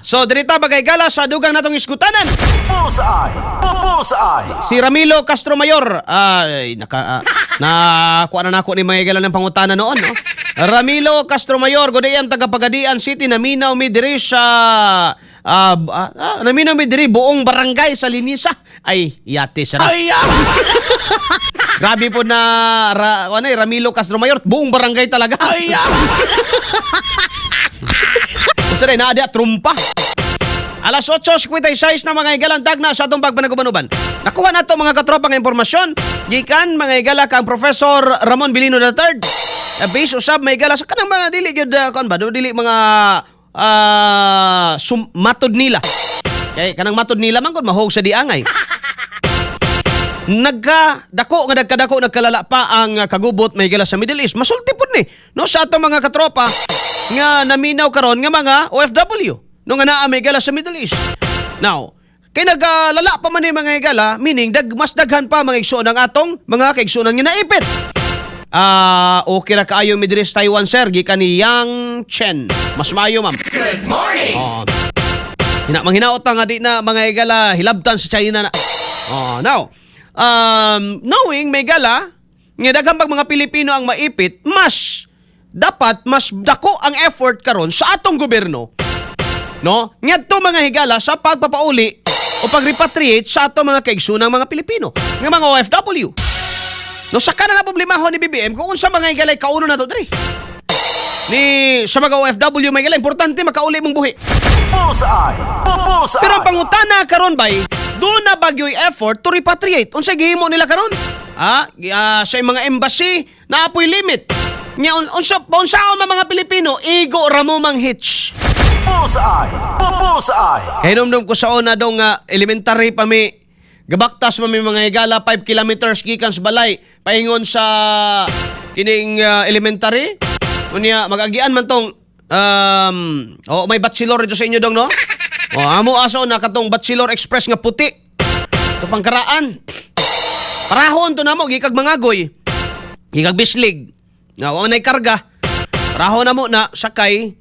So, dirita bagay gala sa dugang natong iskutanan. Bullseye! Bullseye! Si Ramilo Castro Mayor, kuha na ako ni mga igala ng pangutana noon, no? Ramilo Castro Mayor, godayam tagapagadian City, naminaw mi diri sa naminaw mi diri buong barangay sa Linisa. Ay, yate siya na. Grabe po na Ramilo Castro Mayor, buong barangay talaga. Gusto rin, naadi at trumpa. Alas 8:56 na mga igalandag na sa atong pagpanagubanuban. Nakuha na ito mga katropang informasyon. Gikan mga igala kang Professor Ramon Bilino III. Base usab mga igala sa kanang mga dili gyud dili mga matod nila. Kay kanang matod nila man kun mahog sa diangay. Nagkadako nagkalala pa ang kagubot may igala sa Middle East. Masulti pud ni no sa atong mga katropa nga naminaw karon nga mga OFW. Nung nga may gala sa Middle East. Now, kay nagalala pa man yung mga igala, meaning mas daghan pa mga igsoon ng atong mga kaigsuonan nga naipit. Okay na kaayo midris Taiwan, sir. Gikan ni Yang Chen. Mas maayo, ma'am. Good morning! Manghinaot pa nga di na mga igala hilabtan sa China na. Now, knowing may gala, nga daghang pag mga Pilipino ang maipit, mas dako ang effort karon sa atong gobyerno. No? Ngadto mga higala sa pagpapauli o pag-repatriate sa ato mga kaigsunang mga Pilipino, ng mga OFW. No, saka na nga problemahon ni BBM kung unsa mga higalay kauno na to diri. Sa mga OFW mga higala, importante makauli mong buhi. Bullseye! Bullseye! Pero ang pangutana karon bay, doon na bagyo'y effort to repatriate. Unsa gihimo nila karon? Sa mga embassy na apoy limit. Nya unsaon mga Pilipino igo ramo mang hitch. Bullseye! Bullseye! Kaya numdum ko sa una dong elementary pa mi gabaktas pa mi mga higala 5 kilometers gikan sa balay paingon sa kining elementary. Unya mag-agian man tong may bachelor dito sa inyo dong no? Amo aso na katong Bachelor Express nga puti. Ito pangkaraan. Parahon to namo gikag mangagoy. Gikag bislig. Wa nay karga. Parahon namo na sakay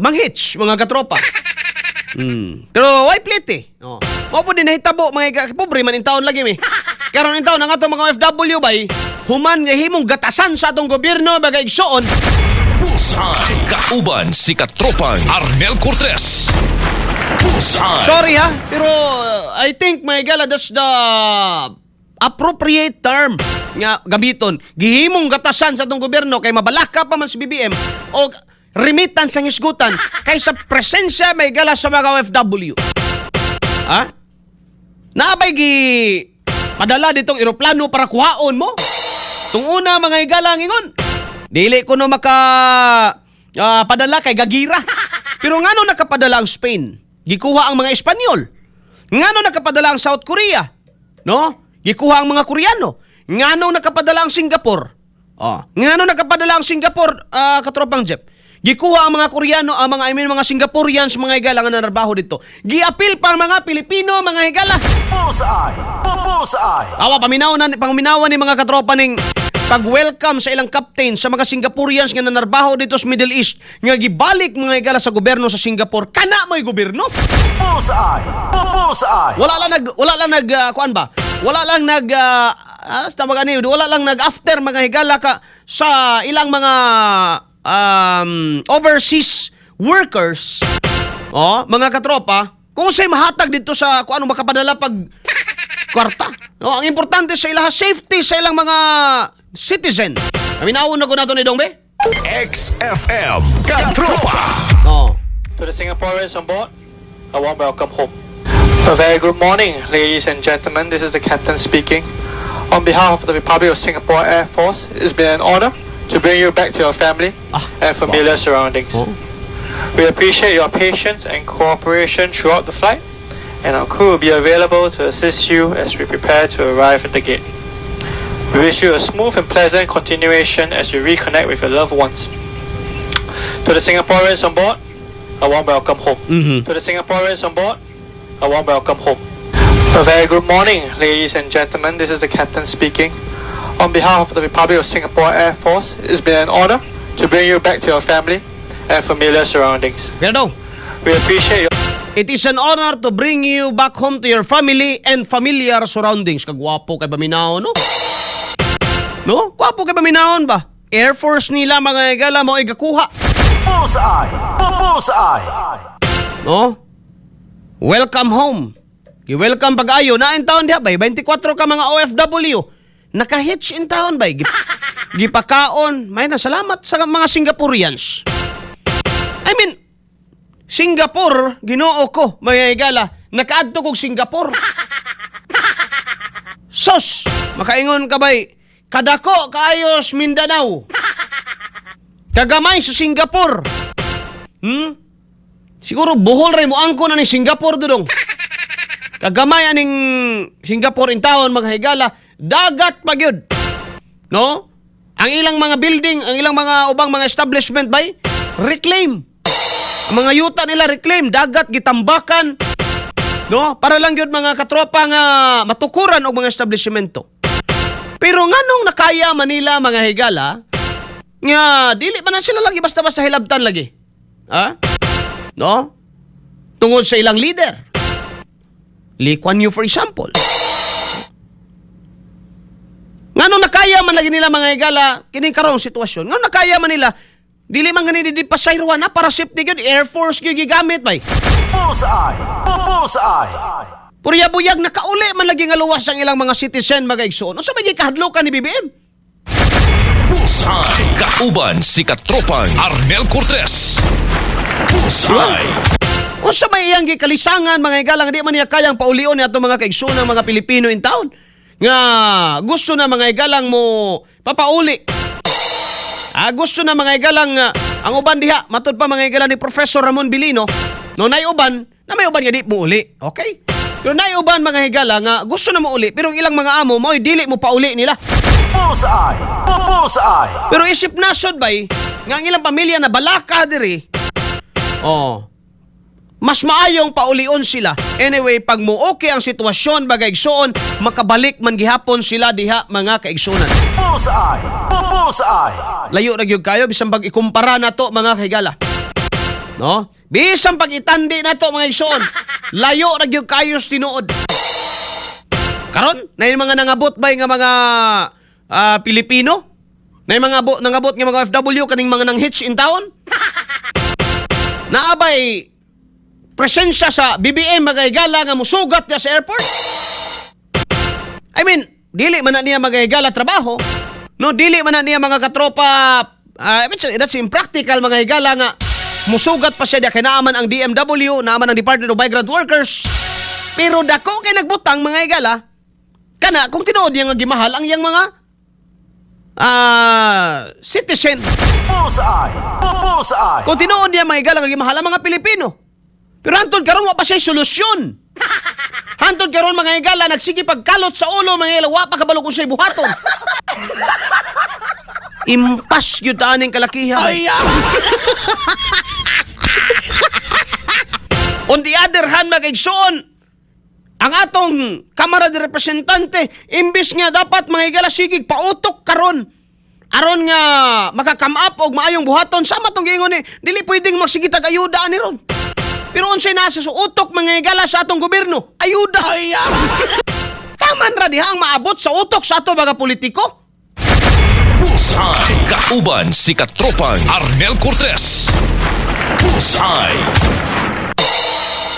manghitch mga katropa. Pero why plete? Mo po din nahitabo mga pobre man in taon lagi mi. Karon in taon ang ato mga OFW bay human nga himong gatasan sa atong gobyerno bagay igsoon. Bullseye! Kauban si katropang Arnel Cortez. Bullseye! Sorry ha, pero I think mga igala that's the appropriate term nga gamiton. Gihimong gatasan sa atong gobyerno kay mabalaka pa man si BBM o remittance ang isgutan kaysa presensya may gala sa mga OFW. Naabay padala ditong eroplano para kuhaon mo? Tung una mga igala ngingon. Dili ko no padala kay gagira. Pero ngano nakapadala ang Spain? Gikuha ang mga Espanyol. Ngano nakapadala ang South Korea? No? Gikuha ang mga Koreano. Ngano nakapadala ang Singapore? Ngano nakapadala ang Singapore, katropang Jeff? Gikuha ang mga Koreano, mga Singaporeans, mga higala nga nanarbaho dito. Giapil pa ang mga Pilipino, mga higala. Bullseye! Bullseye! Pangminawan ni mga katropa ning pag-welcome sa ilang captain sa mga Singaporeans nga nanarbaho dito sa Middle East nga gibalik mga higala sa gobyerno sa Singapore. Kana may gobyerno? Bullseye! Bullseye! Wala lang nag-after mga higala ka sa ilang mga overseas workers, mga katropa, kung sa'y mahatag dito sa kung ano makapadala pag kwarta. Ang importante sa ilang safety sa ilang mga citizen. Aminawon na ko nato ni Dongbe? XFM Katropa! To the Singaporeans on board, a warm welcome home. A very good morning, ladies and gentlemen. This is the captain speaking. On behalf of the Republic of Singapore Air Force, it's been an honor to bring you back to your family and familiar surroundings. We appreciate your patience and cooperation throughout the flight, and our crew will be available to assist you as we prepare to arrive at the gate. We wish you a smooth and pleasant continuation as you reconnect with your loved ones. To the Singaporeans on board, a warm welcome home. To the Singaporeans on board, a warm welcome home. A very good morning, ladies and gentlemen. This is the captain speaking. On behalf of the Republic of Singapore Air Force, it's been an honor to bring you back to your family and familiar surroundings. We appreciate your It is an honor to bring you back home to your family and familiar surroundings. Kagwapo kay Baminaon, no? No? Gwapo kay Baminaon ba? Air Force nila mga higala mo igakuha. Bullseye. Bullseye. No? Welcome home. I-welcome pag-ayo. Na in town diha bay, 24 ka mga OFW. Naka-hitch in town bay. Gipakaon. May na, salamat sa mga Singaporeans. I mean, Singapore, ginoo ko, mga higala. Nakaadto kog Singapore. Sos, makaingon ka bay, kadako kaayos Mindanao. Kagamay sa Singapore. Siguro buhol rin mo angko na ni Singapore dudong. Kagamay aning Singapore in town mga higala, dagat pa gyud. No? Ang ilang mga building, ang ilang mga ubang mga establishment bay reclaim. Ang mga yuta nila reclaim, dagat gitambakan. No? Para lang gyud mga katropa nga matukuran og mga establishmento. Pero nganong nakaya Manila mga higala nga dili man na sila lagi basta-basta hilabtan lagi. Ha? No? Tungod sa ilang leader. Lee Kuan Yew for example. Nganong nakaya man lagi nila mga higala kining karong sitwasyon. Nganong nakaya man nila dili man ganini di pasayruan na para safety gyud Air Force gyud gigamit bay. Bullseye. Bullseye. Purya-buyag nakauli man lagi nga luwas ang ilang mga citizen mga igsoon. Unsa may gikahadlokan ni BBM? Bullseye. Kauban si Katropang Arnel Cortez. Bullseye. Unsa may iyang gikalisangan mga higala nga di man niya kayang paulion ni ato mga kaigsoon ng mga Pilipino in town. Nga gusto na mga higalang mo papauli. Gusto na mga higalang ang uban diha matud pa mga higalang ni Professor Ramon Bilino no nay uban na may uban nga di mo uli. Okay? Pero nay uban mga higala nga gusto na mo uli pero ang ilang mga amo mo dili mo pauli nila. Bullseye. Bullseye. Pero isip nasod bay nga ang ilang pamilya na balaka diri. Mas maayong paulion sila. Anyway, pag mo okay ang sitwasyon bagay igsoon, makabalik man gihapon sila diha mga kaigsunan. Bullseye. Bullseye. Layo na gyud kayo bisan pag ikumpara nato mga kahigala. No? Bisan pag itandi nato mga igsoon, layo na gyud kayo sa tinuod. Karon, na yung mga nangabot bay nga mga Pilipino? Na yung mga nangabot nga mga OFW kaning mga nang hitch in town? Naabay presensya sa BBM magahigala nga musugat niya sa airport? I mean, dili man na niya magahigala trabaho. No, dili man na niya mga katropa. That's impractical mga higala nga musugat pa siya diya kay naaman ang DMW, naaman ang Department of Migrant Workers. Pero dako kay nagbutang mga higala. Kana kung tinuod niya nga gimahal ang iyang mga citizen. Bullseye. Bullseye. Kung tinuod niya mga higala nga gimahal ang mga Pilipino. Pero hantod karon wa pa siya solusyon. Hantod karon mga higala nagsige pagkalot sa ulo mga higala wa pa kabalo kung siya'y buhaton. Impas gyud aning kalakihan. On the other hand mga igsoon, ang atong Kamara de Representante imbis nga dapat mga higala sigig pautok karon. Aron nga maka-come up og maayong buhaton sama tong giingon ni dili pwedeng magsigitag ayuda ani ron. Pero unsay nasa utok mga higala sa atong gobyerno? Ayuda! Taman ra diha ang maabot sa utok sa ato mga politiko? Bullseye. Kauban si Katropang Arnel Cortez. Bullseye.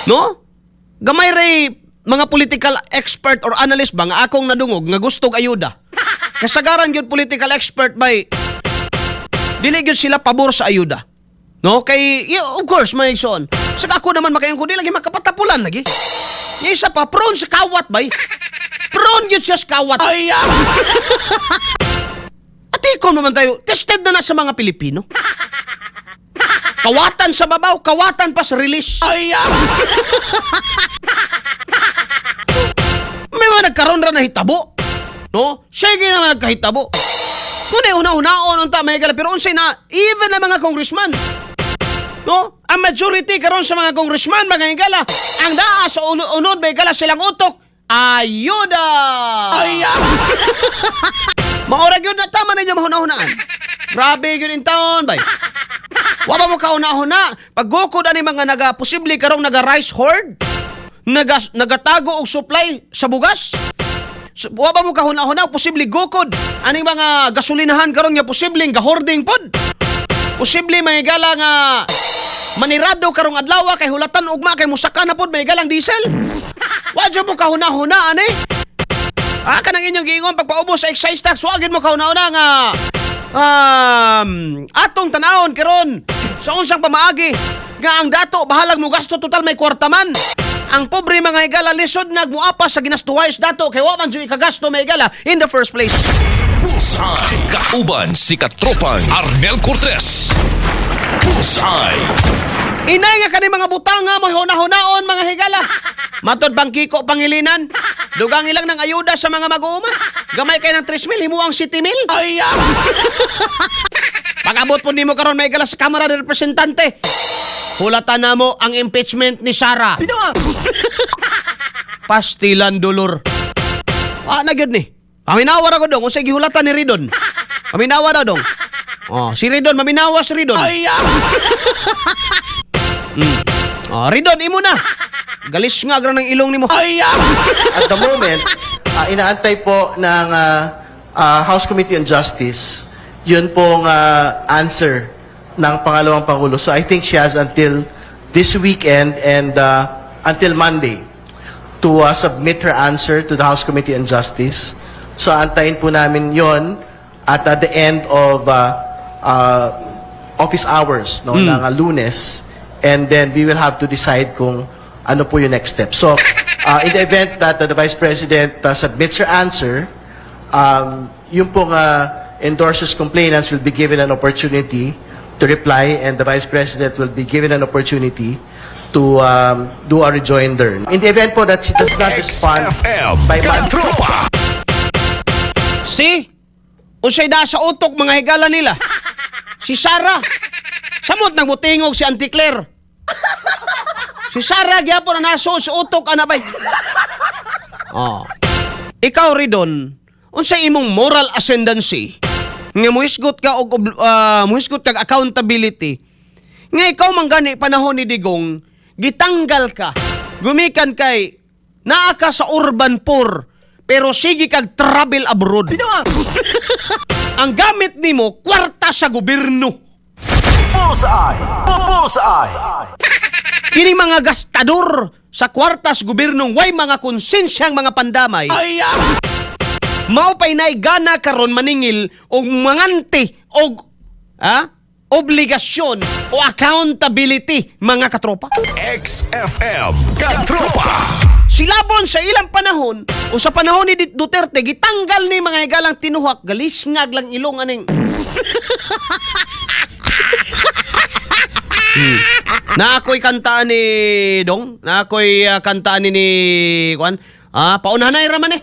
No? Gamay ray mga political expert or analyst ba nga akong nadungog nga gustong ayuda? Kasagaran gyud political expert by dili gyud sila pabor sa ayuda. No? Kay, of course, may igsoon. Sa ako naman makayon ko, di lagi makapatapulan lagi. Yung isa pa, prone sa kawat, bay. Prone yun siya sa kawat. At ikon naman tayo, tested na sa mga Pilipino. Kawatan sa babaw, kawatan pa sa release. May mga nagkaroon ra na hitabo. No? Siya yung naman nagkahitabo. Kung una-unaon, unta may gala, pero unsay na, even na mga congressman. No? Ang majority karon sa mga congressman, mga higala, ang daa sa unod, may higala silang utok, ayuda! Maurag yun na tama na niyo mahuna-hunaan. Grabe yun in town, bay. Wa ba mo kauna-huna? Pag gukod ani mga posible karong rice hoard, nagatago og supply sa bugas. Wa ba mo kahuna-huna? Posible gukod ani mga gasolinahan karon nga posibleng gahording pod. Posible may gala nga manirado karong adlaw kay hulatan ugma kay musaka na pod may galang diesel. Wa jud mo kahuna-huna ani. Kanang inyong giingon pagpaubos sa excise tax, wa gid mo kahuna-huna nga atong tanawon karon sa unsang pamaagi nga ang dato bahalag mo gasto total may kwarta man. Ang pobre mga higala lisod nagmuapas sa ginastuwayos dato kay wa man jud ikagasto may higala in the first place. Bullseye. Kauban si Katropang Arnel Cortez. Bullseye. Inay nga kani mga butanga mo huna-hunaon mga higala. Matod bang Kiko Pangilinan? Dugang ilang ng ayuda sa mga mag-uuma. Gamay kay ng 3,000, himuang 7,000. Ay, pag-abot po nimo karon may higala sa Kamara ng Representante. Hulatan na mo ang impeachment ni Sara. Pastilan dolor. Nagyod ni. Paminawa na ko dong. Kung sige hulatan ni Ridon. Paminawa na dong. Si Ridon. Maminawa si Ridon. Ridon, imo na. Galis nga agra ng ilong ni mo. At the moment, inaantay po ng House Committee on Justice yun pong answer ng pangalawang Pangulo. So I think she has until this weekend and until Monday to submit her answer to the House Committee on Justice. So antayin po namin yon at the end of office hours ng Lunes, and then we will have to decide kung ano po yung next step. So in the event that the Vice President submits her answer, yung pong endorses complainants will be given an opportunity to reply, and the Vice President will be given an opportunity to do a rejoinder. In the event po that she does not respond by Katropa. Si? Unsay da sa utok mga higala nila? Si Sara. Samot nagbutingog si Auntie Claire. Si Sara gyapon na naso sa utok ana bay. Ikaw Ridon, unsay imong moral ascendancy nga muhisgot ka og muhisgot kag accountability nga ikaw man gani panahon ni Digong gitanggal ka gumikan kay naa ka sa urban poor pero sige kag travel abroad. Ang gamit nimo kwarta sa gobyerno. Bullseye. Bullseye. Kini mga gastador sa kwarta sa gobyerno way mga konsensyang mga pandamay. Mao pay nay gana karon maningil og manganti og obligasyon o accountability mga katropa. XFM Katropa. Silabon sa ilang panahon o sa panahon ni Duterte gitanggal ni mga higalang tinuhak galis ngag lang ilong aning. Na ako'y kantaan ni Dong, na ako'y kantaan ni Kwan. Paunahan na raman eh.